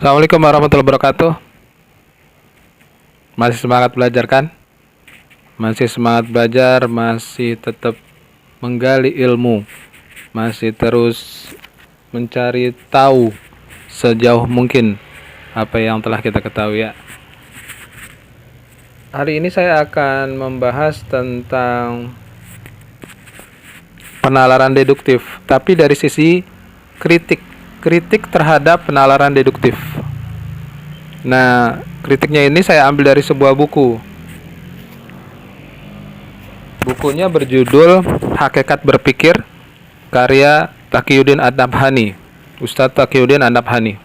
Assalamualaikum warahmatullahi wabarakatuh. Masih semangat belajar kan? Masih semangat belajar, masih tetap menggali ilmu, masih terus mencari tahu sejauh mungkin apa yang telah kita ketahui ya. Hari ini saya akan membahas tentang penalaran deduktif, tapi dari sisi kritik terhadap penalaran deduktif. Nah, kritiknya ini saya ambil dari sebuah buku. Bukunya berjudul Hakikat Berpikir, karya Taqiyuddin An-Nabhani, Ustadz Taqiyuddin An-Nabhani.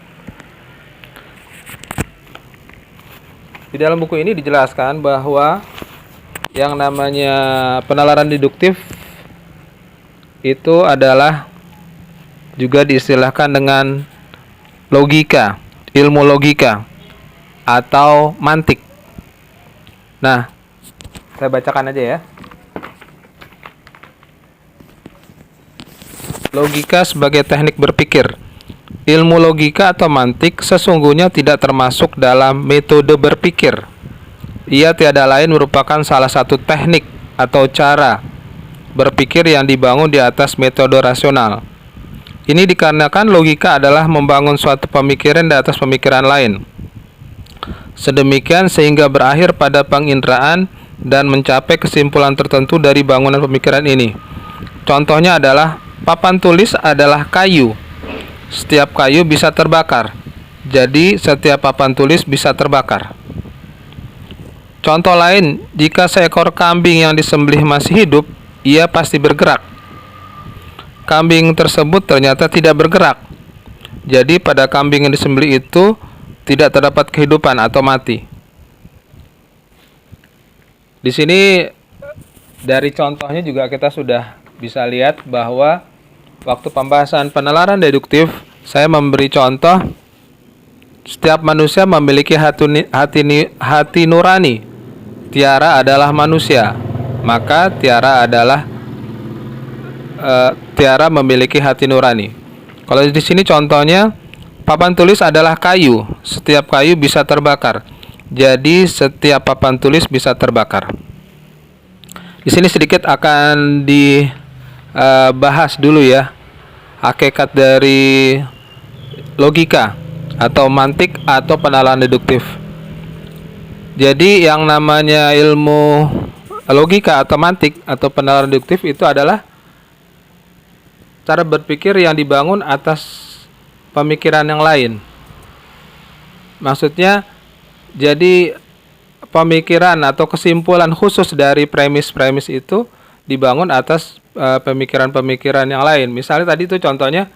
Di dalam buku ini dijelaskan bahwa yang namanya penalaran deduktif itu adalah juga diistilahkan dengan logika, ilmu logika atau mantik. Nah, saya bacakan aja ya. Logika sebagai teknik berpikir. Ilmu logika atau mantik sesungguhnya tidak termasuk dalam metode berpikir. Ia tiada lain merupakan salah satu teknik atau cara berpikir yang dibangun di atas metode rasional. Ini dikarenakan logika adalah membangun suatu pemikiran di atas pemikiran lain. Sedemikian sehingga berakhir pada penginderaan dan mencapai kesimpulan tertentu dari bangunan pemikiran ini. Contohnya adalah papan tulis adalah kayu. Setiap kayu bisa terbakar. Jadi setiap papan tulis bisa terbakar. Contoh lain, jika seekor kambing yang disembelih masih hidup, ia pasti bergerak. Kambing tersebut ternyata tidak bergerak. Jadi pada kambing yang disembelih itu tidak terdapat kehidupan atau mati. Di sini dari contohnya juga kita sudah bisa lihat bahwa waktu pembahasan penalaran deduktif saya memberi contoh setiap manusia memiliki hati nurani. Tiara adalah manusia, maka Tiara memiliki hati nurani. Kalau di sini contohnya papan tulis adalah kayu. Setiap kayu bisa terbakar. Jadi setiap papan tulis bisa terbakar. Di sini sedikit akan dibahas dulu ya hakikat dari logika atau mantik atau penalaran deduktif. Jadi yang namanya ilmu logika atau mantik atau penalaran deduktif itu adalah cara berpikir yang dibangun atas pemikiran yang lain. Maksudnya, jadi pemikiran atau kesimpulan khusus dari premis-premis itu dibangun atas pemikiran-pemikiran yang lain. Misalnya tadi itu contohnya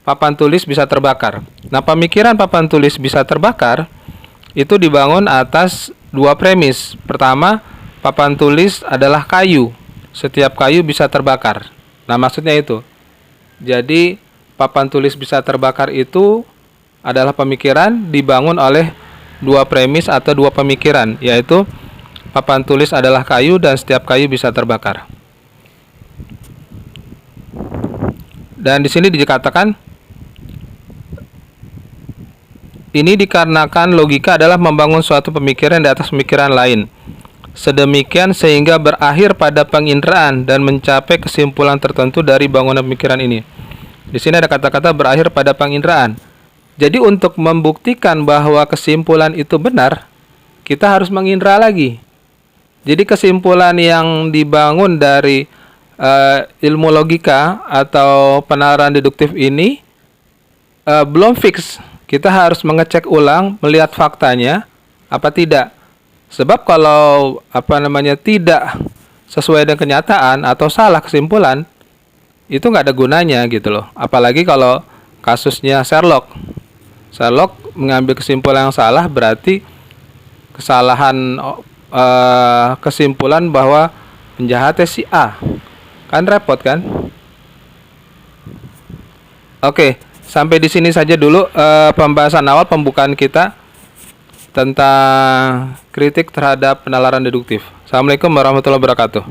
papan tulis bisa terbakar. Nah, pemikiran papan tulis bisa terbakar itu dibangun atas dua premis. Pertama, papan tulis adalah kayu. Setiap kayu bisa terbakar. Nah, maksudnya itu. Jadi, papan tulis bisa terbakar itu adalah pemikiran dibangun oleh dua premis atau dua pemikiran, yaitu papan tulis adalah kayu dan setiap kayu bisa terbakar. Dan di sini dikatakan ini dikarenakan logika adalah membangun suatu pemikiran di atas pemikiran lain. Sedemikian sehingga berakhir pada penginderaan dan mencapai kesimpulan tertentu dari bangunan pemikiran ini. Di sini ada kata-kata berakhir pada penginderaan. Jadi untuk membuktikan bahwa kesimpulan itu benar, kita harus mengindra lagi. Jadi kesimpulan yang dibangun dari ilmu logika atau penalaran deduktif ini belum fix. Kita harus mengecek ulang, melihat faktanya apa tidak. Sebab kalau tidak sesuai dengan kenyataan atau salah kesimpulan, itu nggak ada gunanya gitu loh. Apalagi kalau kasusnya Sherlock mengambil kesimpulan yang salah, berarti kesalahan kesimpulan bahwa penjahatnya si A. Kan repot kan? Oke, sampai di sini saja dulu pembahasan awal pembukaan kita tentang kritik terhadap penalaran deduktif. Assalamualaikum warahmatullahi wabarakatuh.